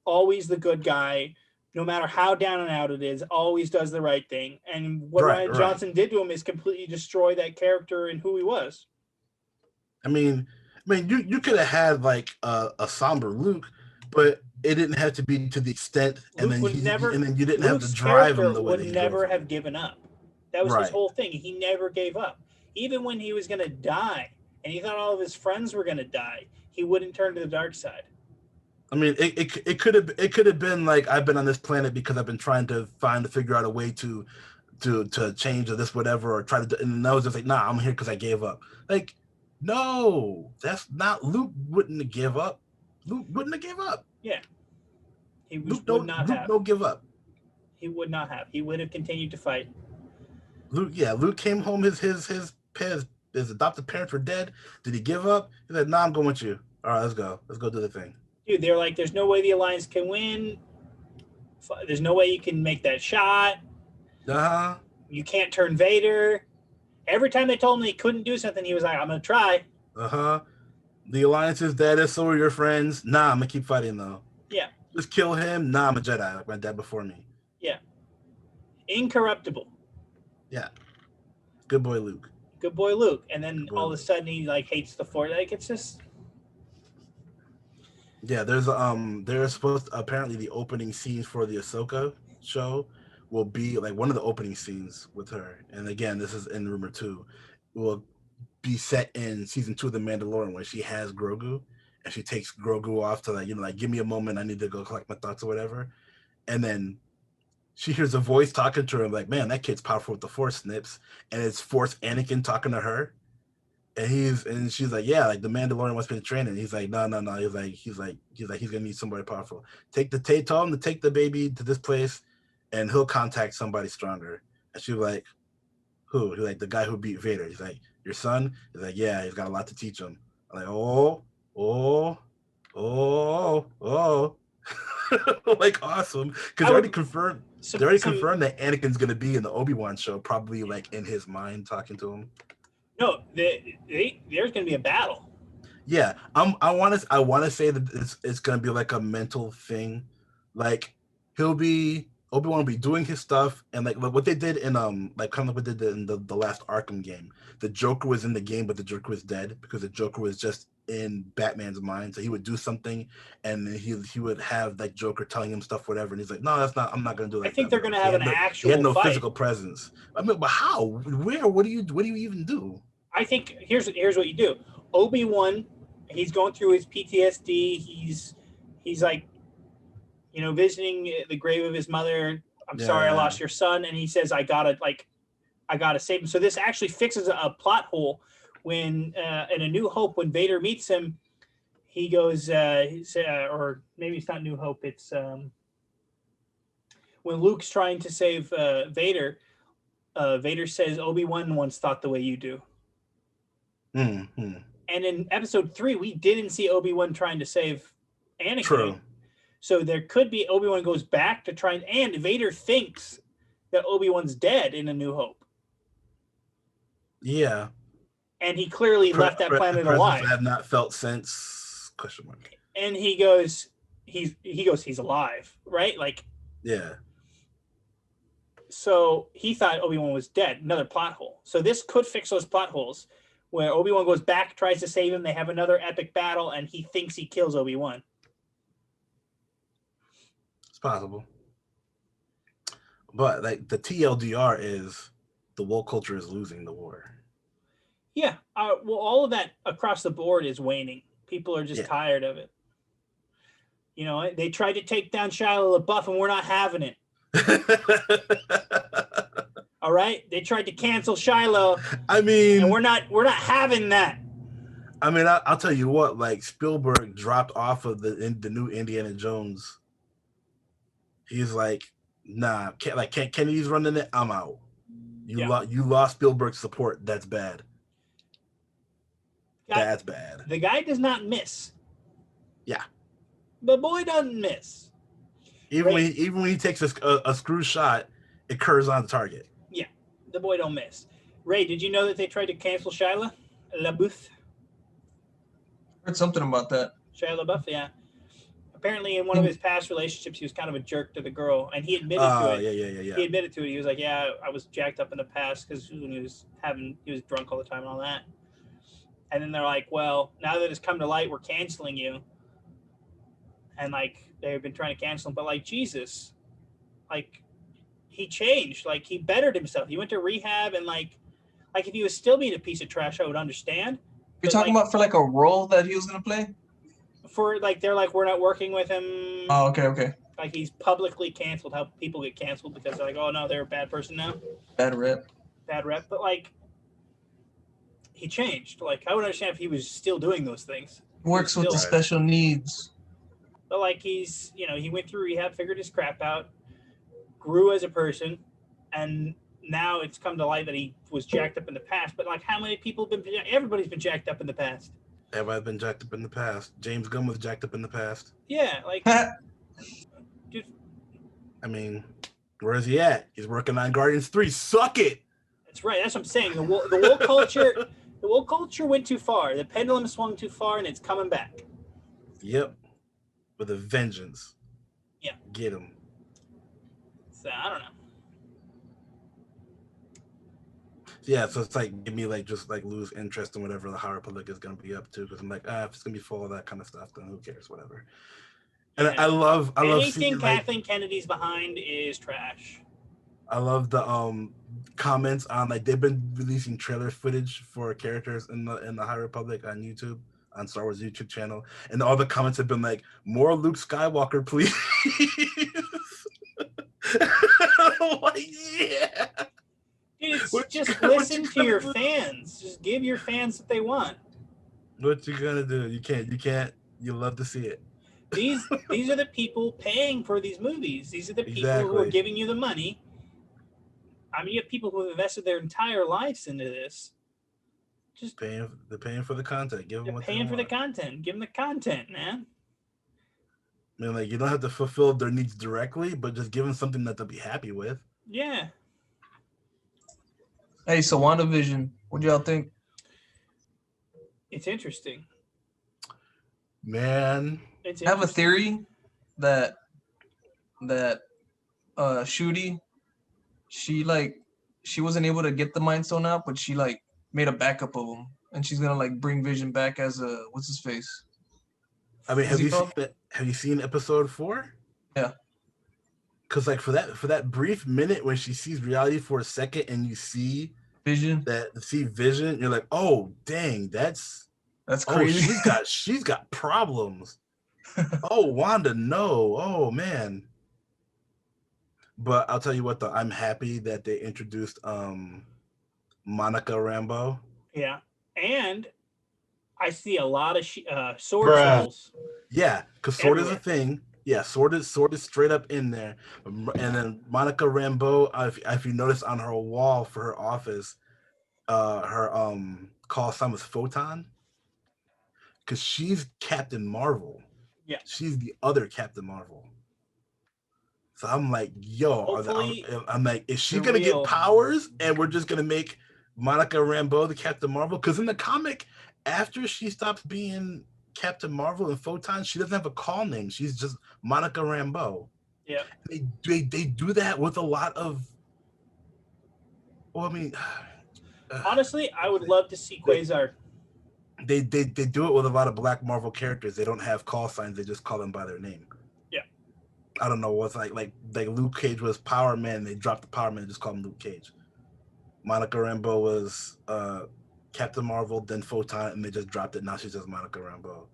always the good guy, no matter how down and out it is, always does the right thing. And what Ryan Johnson did to him is completely destroy that character and who he was. I mean, you could have had a somber Luke, but it didn't have to be to the extent. And then you didn't have to drive him the way. Would never have given up. That was his whole thing. He never gave up, even when he was going to die, and he thought all of his friends were going to die. He wouldn't turn to the dark side. I mean, it could have been I've been on this planet because I've been trying to figure out a way to to change or this whatever or try to do, and I was just like, nah, I'm here because I gave up. Like, no, that's not Luke. Wouldn't have give up. Luke wouldn't have give up. Yeah, he Luke would not have. Don't give up. He would not have. He would have continued to fight. Luke came home. His adopted parents were dead. Did he give up? He said, nah, I'm going with you. All right, let's go do the thing. Dude, they're like, there's no way the Alliance can win. There's no way you can make that shot. You can't turn Vader. Every time they told him he couldn't do something, he was like, I'm going to try. The Alliance is dead, so are your friends. Nah, I'm going to keep fighting, though. Yeah. Just kill him. Nah, I'm a Jedi, like my dad before me. Yeah. Incorruptible. Yeah. Good boy, Luke. Good boy, Luke. And then all of a sudden he like hates the Force. Like, it's just... Yeah, there's supposed to, apparently the opening scenes for the Ahsoka show will be like one of the opening scenes with her. And again, this is in rumor too. Will be set in season 2 of The Mandalorian where she has Grogu and she takes Grogu off to like give me a moment, I need to go collect my thoughts or whatever. And then she hears a voice talking to her like, man, that kid's powerful with the Force snips, and it's Force Anakin talking to her. And she's like, yeah, like the Mandalorian wants me to train. And he's like, no. He's gonna need somebody powerful. Tell him to take the baby to this place, and he'll contact somebody stronger. And she's like, who? He's like, the guy who beat Vader. He's like, your son? He's like, yeah, he's got a lot to teach him. I'm like, oh, like awesome, because they already confirmed that Anakin's gonna be in the Obi-Wan show, probably like in his mind talking to him. No, there's going to be a battle. Yeah, I want to say that it's going to be like a mental thing. Like Obi-Wan will be doing his stuff, and like what they did in like kind of what they did in the last Arkham game. The Joker was in the game, but the Joker was dead because the Joker was just in Batman's mind. So he would do something, and he would have like Joker telling him stuff, whatever, and he's like, no, that's not. I'm not going to do that. I think they're going to have an actual. He had no fight. physical presence. I mean, but how? Where? What do you even do? I think here's what you do. Obi-Wan, he's going through his PTSD. He's like, visiting the grave of his mother. I'm sorry I lost your son, and he says, I gotta save him. So this actually fixes a plot hole when in A New Hope, when Vader meets him, he goes, or maybe it's not New Hope. It's when Luke's trying to save Vader. Vader says, Obi-Wan once thought the way you do. Mm-hmm. And in episode 3, we didn't see Obi-Wan trying to save Anakin. True. So there could be Obi-Wan goes back to try and Vader thinks that Obi-Wan's dead in A New Hope. Yeah. And he clearly left that planet alive. I have not felt since ? And he goes, he's alive, right? Like, yeah. So he thought Obi-Wan was dead. Another plot hole. So this could fix those plot holes where Obi-Wan goes back, tries to save him. They have another epic battle, and he thinks he kills Obi-Wan. It's possible. But like the TLDR is the woke culture is losing the war. Yeah. Well, all of that across the board is waning. People are just tired of it. They tried to take down Shia LaBeouf, and we're not having it. All right, they tried to cancel Shiloh. I mean, and we're not having that. I mean, I'll tell you what. Like Spielberg dropped off of the new Indiana Jones. He's like, nah, Kennedy's running it. I'm out. You lost Spielberg's support. That's bad. That's bad. The guy does not miss. Yeah, the boy doesn't miss. Even when he takes a screw shot, it curves on the target. Yeah, the boy don't miss. Ray, did you know that they tried to cancel Shia LaBeouf? Heard something about that. Shia LaBeouf, yeah. Apparently, in one of his past relationships, he was kind of a jerk to the girl, and he admitted to it. Yeah. He admitted to it. He was like, "Yeah, I was jacked up in the past because when he was drunk all the time and all that." And then they're like, "Well, now that it's come to light, we're canceling you." And like they've been trying to cancel him, but like Jesus, like he changed, like he bettered himself. He went to rehab, and like if he was still being a piece of trash, I would understand. You're talking about for like a role that he was gonna play? For like they're like, we're not working with him. Oh, okay. Like he's publicly canceled. How people get canceled because they're like, oh no, they're a bad person now. Bad rep. Bad rep. But like, he changed. Like I would understand if he was still doing those things. Works with the Still- special needs. But like he's, he went through rehab, figured his crap out, grew as a person, and now it's come to light that he was jacked up in the past. But like, how many people have been? Everybody's been jacked up in the past. Everybody's been jacked up in the past. James Gunn was jacked up in the past. Yeah, like, dude. I mean, where is he at? He's working on Guardians 3. Suck it. That's right. That's what I'm saying. The woke culture, the woke culture went too far. The pendulum swung too far, and it's coming back. Yep. With a vengeance. Yeah. Get him. So I don't know. Yeah, so it's like give me like just like lose interest in whatever the High Republic is gonna be up to, because I'm like, if it's gonna be full of that kind of stuff, then who cares, whatever. And Yeah. I love Anything seeing like, Kathleen Kennedy's behind is trash. I love the comments on like they've been releasing trailer footage for characters in the High Republic on YouTube, on Star Wars YouTube channel, and all the comments have been like, more Luke Skywalker, please. I'm like, yeah. Dude, What just what listen you to your gonna do? fans. Just give your fans what they want. What you gonna do? You can't. You love to see it. These are the people paying for these movies. These are the people who are Exactly. giving you the money. I mean, you have people who have invested their entire lives into this. Just They're paying for the content. Give them they're what paying they for the want. content. Give them the content, man. I mean, like you don't have to fulfill their needs directly, but just give them something that they'll be happy with. Yeah. Hey, so WandaVision, what y'all think? It's interesting. Man, It's I have a interesting. theory that Shooty, she wasn't able to get the Mind Stone out, but she like made a backup of him, and she's gonna like bring Vision back as a what's his face? I mean, What's he called? have you seen episode 4? Yeah. Because like for that brief minute when she sees reality for a second and you see Vision. Vision, you're like, oh dang, that's crazy. she's got problems. Oh, Wanda, no. Oh man. But I'll tell you what though, I'm happy that they introduced Monica Rambeau. Yeah. And I see a lot of sword Bruh. souls. Yeah, because sword is a Everywhere. thing. Yeah, sword is straight up in there. And then Monica Rambeau, if you notice on her wall for her office, her call sign was Photon. Because she's Captain Marvel. Yeah. She's the other Captain Marvel. So I'm like, yo, Hopefully, I'm like, is she the gonna real- get powers and we're just gonna make Monica Rambeau the Captain Marvel? Because in the comic, after she stops being Captain Marvel and Photon, she doesn't have a call name. She's just Monica Rambeau. Yeah. They do that with a lot of. Well, I mean, Honestly, I would love to see Quasar. they do it with a lot of Black Marvel characters. They don't have call signs. They just call them by their name. Yeah. I don't know what's like Luke Cage was Power Man. They dropped the Power Man and just called him Luke Cage. Monica Rambeau was Captain Marvel, then Photon, and they just dropped it. Now she's just Monica Rambeau.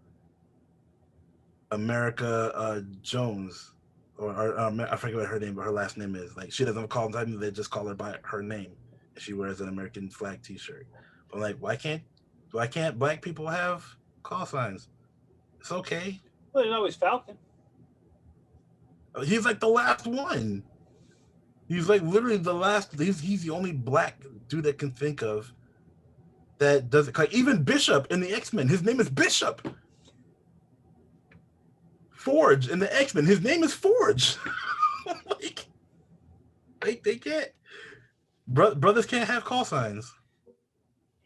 America Jones, or I forget what her name, but her last name is. Like she doesn't call them. They just call her by her name. And she wears an American flag T-shirt. But like, why can't Black people have call signs? It's okay. Well, there's always Falcon. He's like the last one. He's like literally the last. He's the only Black dude that can think of that doesn't. Like even Bishop in the X-Men, his name is Bishop. Forge in the X-Men, his name is Forge. Like, they can't. Brothers can't have call signs.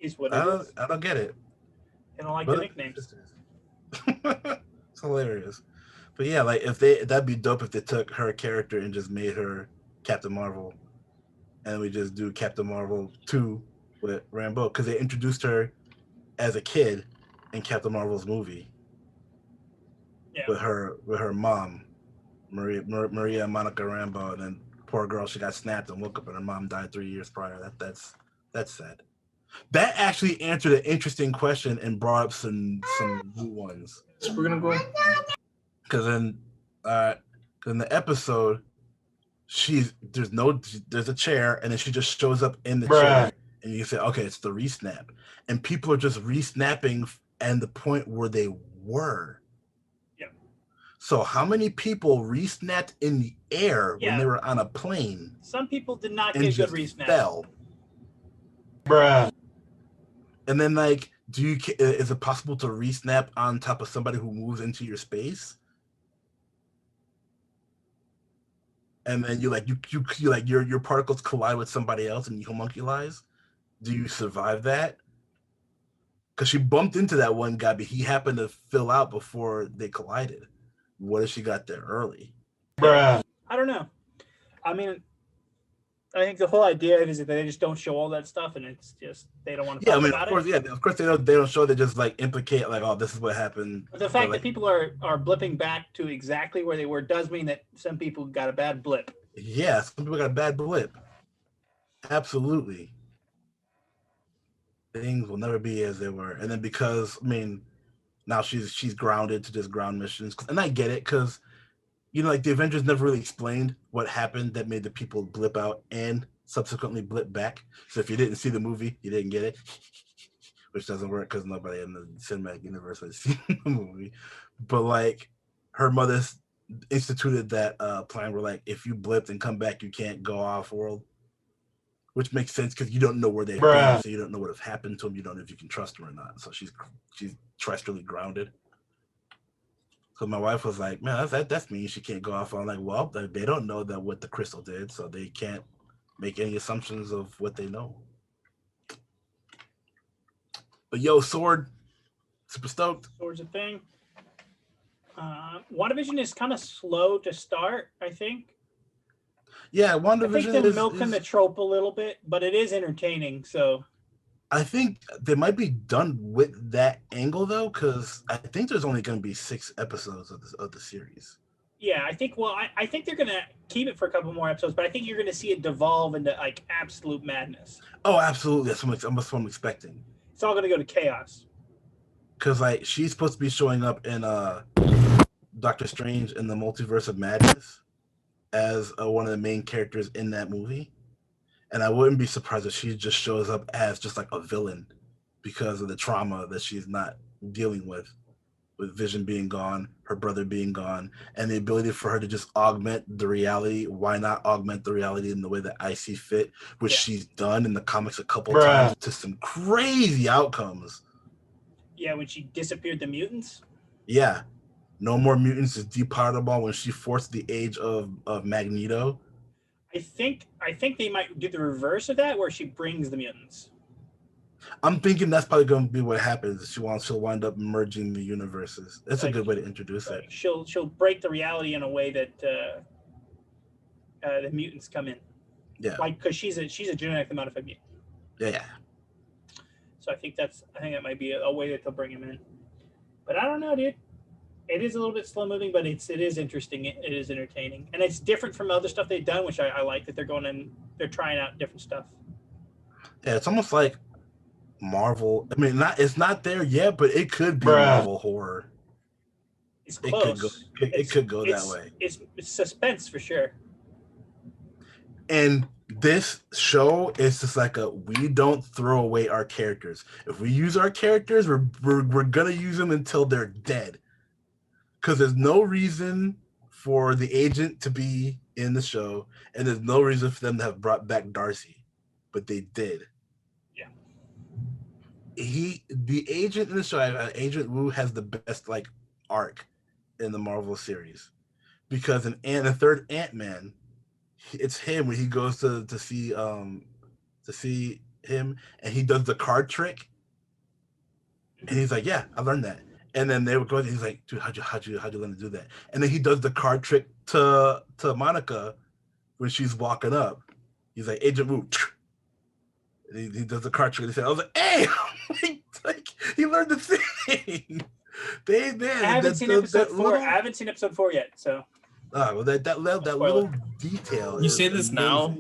Is what it I is. don't get it. They don't like But the nicknames. It's hilarious. But yeah, like that'd be dope if they took her character and just made her Captain Marvel, and we just do Captain Marvel 2 with Rambeau, because they introduced her as a kid in Captain Marvel's movie. Yeah. With her mom, Maria Monica Rambeau, and then poor girl, she got snapped and woke up and her mom died 3 years prior. That's sad. That actually answered an interesting question and brought up some new ones. So we're gonna go. Because In the episode, there's a chair, and then she just shows up in the chair, and you say, okay, it's the re-snap, and people are just re-snapping and the point where they were. Yeah. So how many people re-snapped in the air when they were on a plane? Some people did not get good re-snap. Fell. And then, like, is it possible to re-snap on top of somebody who moves into your space? And then your particles collide with somebody else and you homunculaze? Do you survive that? Because she bumped into that one guy, but he happened to fill out before they collided. What if she got there early? I don't know. I mean, I think the whole idea is that they just don't show all that stuff, and it's just they don't want to talk about it. Yeah, of course they don't show. They just like implicate like, oh, this is what happened. But the fact that people are blipping back to exactly where they were does mean that some people got a bad blip. Yeah, some people got a bad blip. Absolutely. Things will never be as they were, and then because now she's grounded to just ground missions, and I get it because. Like the Avengers never really explained what happened that made the people blip out and subsequently blip back. So if you didn't see the movie, you didn't get it, which doesn't work because nobody in the cinematic universe has seen the movie. But like her mother instituted that plan where like if you blipped and come back, you can't go off world, which makes sense because you don't know where they've been, so you don't know what has happened to them. You don't know if you can trust them or not. So she's terrestrially grounded. So my wife was like, man, that's mean. She can't go off. I'm like, well, they don't know that what the crystal did, so they can't make any assumptions of what they know. But yo, Sword, super stoked. Sword's a thing. WandaVision is kind of slow to start, I think. Yeah, WandaVision I think they're milking the trope a little bit, but it is entertaining, so... I think they might be done with that angle though, because I think there's only going to be 6 episodes of the series. Yeah, I think. Well, I think they're going to keep it for a couple more episodes, but I think you're going to see it devolve into like absolute madness. Oh, absolutely! That's what I'm expecting. It's all going to go to chaos. Because like she's supposed to be showing up in Doctor Strange in the Multiverse of Madness as one of the main characters in that movie. And I wouldn't be surprised if she just shows up as just like a villain because of the trauma that she's not dealing with Vision being gone, her brother being gone, and the ability for her to just augment the reality. Why not augment the reality in the way that I see fit, which she's done in the comics a couple times to some crazy outcomes. Yeah, when she disappeared the mutants? Yeah. No More Mutants is departable when she forced the age of Magneto. I think they might do the reverse of that, where she brings the mutants. I'm thinking that's probably going to be what happens. She'll wind up merging the universes. That's a good way to introduce it. She'll break the reality in a way that the mutants come in. Yeah, like because she's a genetically modified mutant. Yeah. So I think that might be a way that they'll bring him in. But I don't know, dude. It is a little bit slow moving, but it is interesting. It is entertaining, and it's different from other stuff they've done, which I like that they're going in. They're trying out different stuff. Yeah, it's almost like Marvel. I mean, it's not there yet, but it could be Marvel horror. It's close. It could go that way. It's suspense for sure. And this show is just like we don't throw away our characters. If we use our characters, we're gonna use them until they're dead. Because there's no reason for the agent to be in the show, and there's no reason for them to have brought back Darcy, but they did. Yeah. The agent in the show, Agent Wu, has the best like arc in the Marvel series, because in the third Ant-Man, it's him when he goes to see him, and he does the card trick, and he's like, "Yeah, I learned that." And then they would go, he's like, dude, how'd you learn to do that? And then he does the card trick to Monica when she's walking up. He's like, Agent Wu. He does the card trick. And he said, I was like, hey, like, he learned the thing. I haven't seen episode 4. I haven't seen episode 4 yet, so. Well, that little detail. You say this now?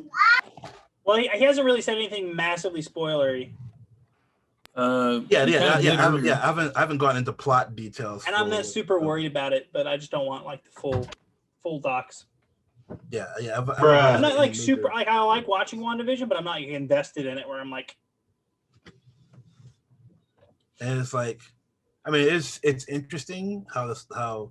Well, he hasn't really said anything massively spoilery. I haven't gone into plot details. And I'm not super worried about it, but I just don't want like the full full docs. Yeah. I'm not like super like I like watching WandaVision, but I'm not invested in it where I'm like. And it's like, I mean, it's interesting how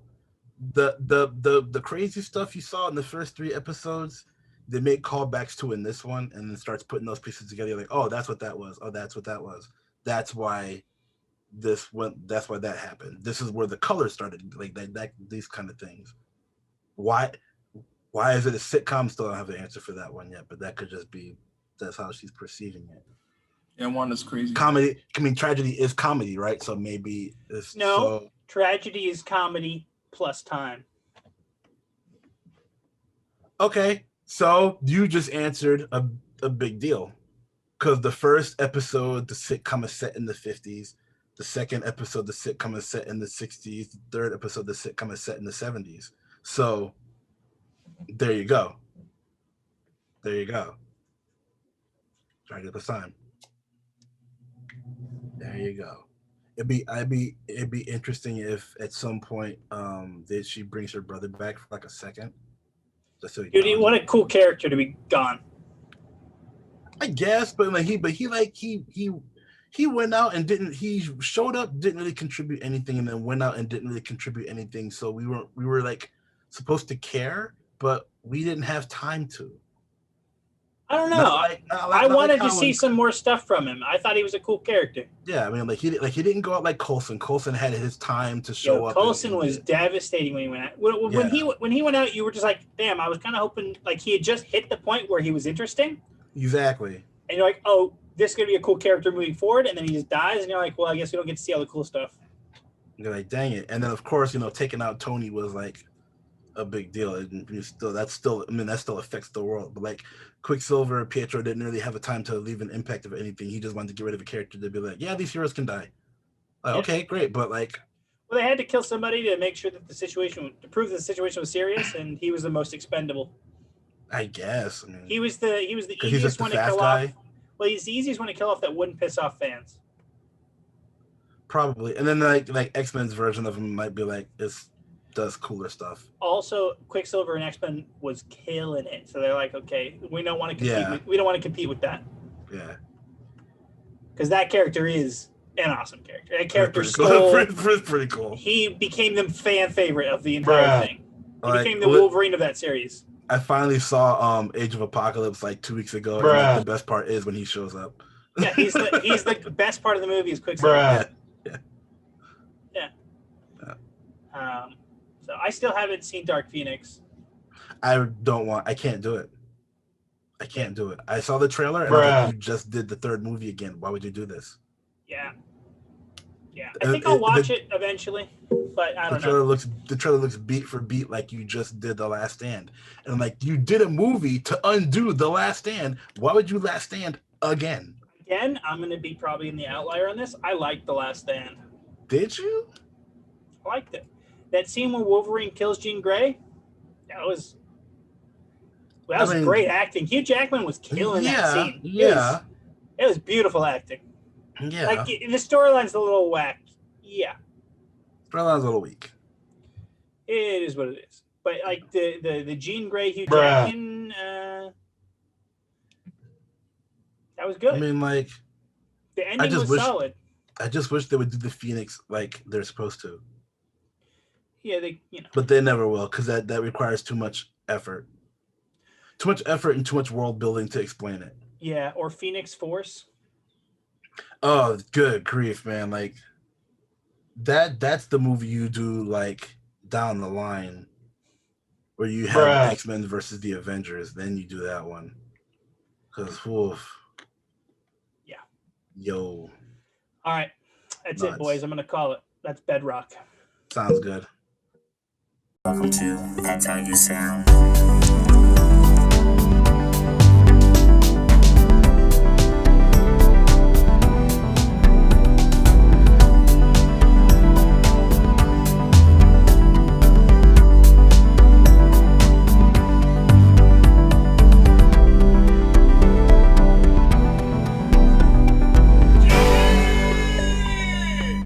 the crazy stuff you saw in the first 3 episodes, they make callbacks to in this one, and then starts putting those pieces together. You're like, oh, that's what that was. Oh, that's what that was. That's why this went. That's why that happened. This is where the color started. Like that these kind of things. Why is it a sitcom? Still don't have the answer for that one yet, but that could just be that's how she's perceiving it. Yeah, Wanda's crazy. Comedy. I mean, tragedy is comedy, right? So maybe it's tragedy is comedy plus time. Okay, so you just answered a big deal, because the first episode, the sitcom is set in the 50s. The second episode, the sitcom is set in the 60s. The third episode, the sitcom is set in the 70s. So there you go. There you go. Tragedy plus time. There you go. It'd be interesting if at some point she brings her brother back for like a second. Dude, what a cool character to be gone. I guess, but like he went out and he showed up, didn't really contribute anything, and then went out and didn't really contribute anything. So we were like supposed to care, but we didn't have time to. I don't know. I wanted to see some more stuff from him. I thought he was a cool character. Yeah, I mean, he didn't go out like Coulson. Coulson had his time to show up. Coulson was devastating when he went out. When he went out, you were just like, damn. I was kind of hoping like he had just hit the point where he was interesting. Exactly. And you're like, oh, this is gonna be a cool character moving forward, and then he just dies, and you're like, well, I guess we don't get to see all the cool stuff. You're like, dang it. And then of course, taking out Tony was like a big deal. That still affects the world. But like Quicksilver, Pietro didn't really have a time to leave an impact of anything. He just wanted to get rid of a character to be like, yeah, these heroes can die. Like, yeah. Okay, great, but like, well, they had to kill somebody to make sure that to prove that the situation was serious, and he was the most expendable. I guess. I mean, he was the easiest one to kill off. Well, he's the easiest one to kill off that wouldn't piss off fans. Probably, and then like X-Men's version of him might be like does cooler stuff. Also, Quicksilver and X-Men was killing it, so they're like, okay, we don't want to compete. We don't want to compete with that. Yeah, because that character is an awesome character. That character pretty cool. He became the fan favorite of the entire thing. He became the Wolverine of that series. I finally saw Age of Apocalypse like 2 weeks ago. And like, the best part is when he shows up. Yeah, he's the best part of the movie is Quicksilver. Yeah. So I still haven't seen Dark Phoenix. I can't do it. I can't do it. I saw the trailer and I was like, you just did the third movie again. Why would you do this? Yeah. Yeah. I think I'll watch it eventually, but I don't know. The trailer looks beat for beat like you just did The Last Stand. And I'm like, you did a movie to undo The Last Stand. Why would you Last Stand again? Again, I'm going to be probably in the outlier on this. I liked The Last Stand. Did you? I liked it. That scene where Wolverine kills Jean Grey, that was great acting. Hugh Jackman was killing that scene. Yeah. It was beautiful acting. Yeah. Like, the storyline's a little whack. Yeah. Storyline's a little weak. It is what it is. But, like, the Jean Grey, Hugh Jackman, that was good. I mean, like... The ending was solid. I just wish they would do the Phoenix like they're supposed to. Yeah, But they never will, because that requires too much effort. Too much effort and too much world building to explain it. Yeah, or Phoenix Force. Oh, good grief, man. Like, that's the movie you do, like, down the line, where you have X-Men versus the Avengers. Then you do that one. Because, yeah. Yo. All right. That's it, boys. I'm going to call it. That's Bedrock. Sounds good. Welcome to That's How You Sound.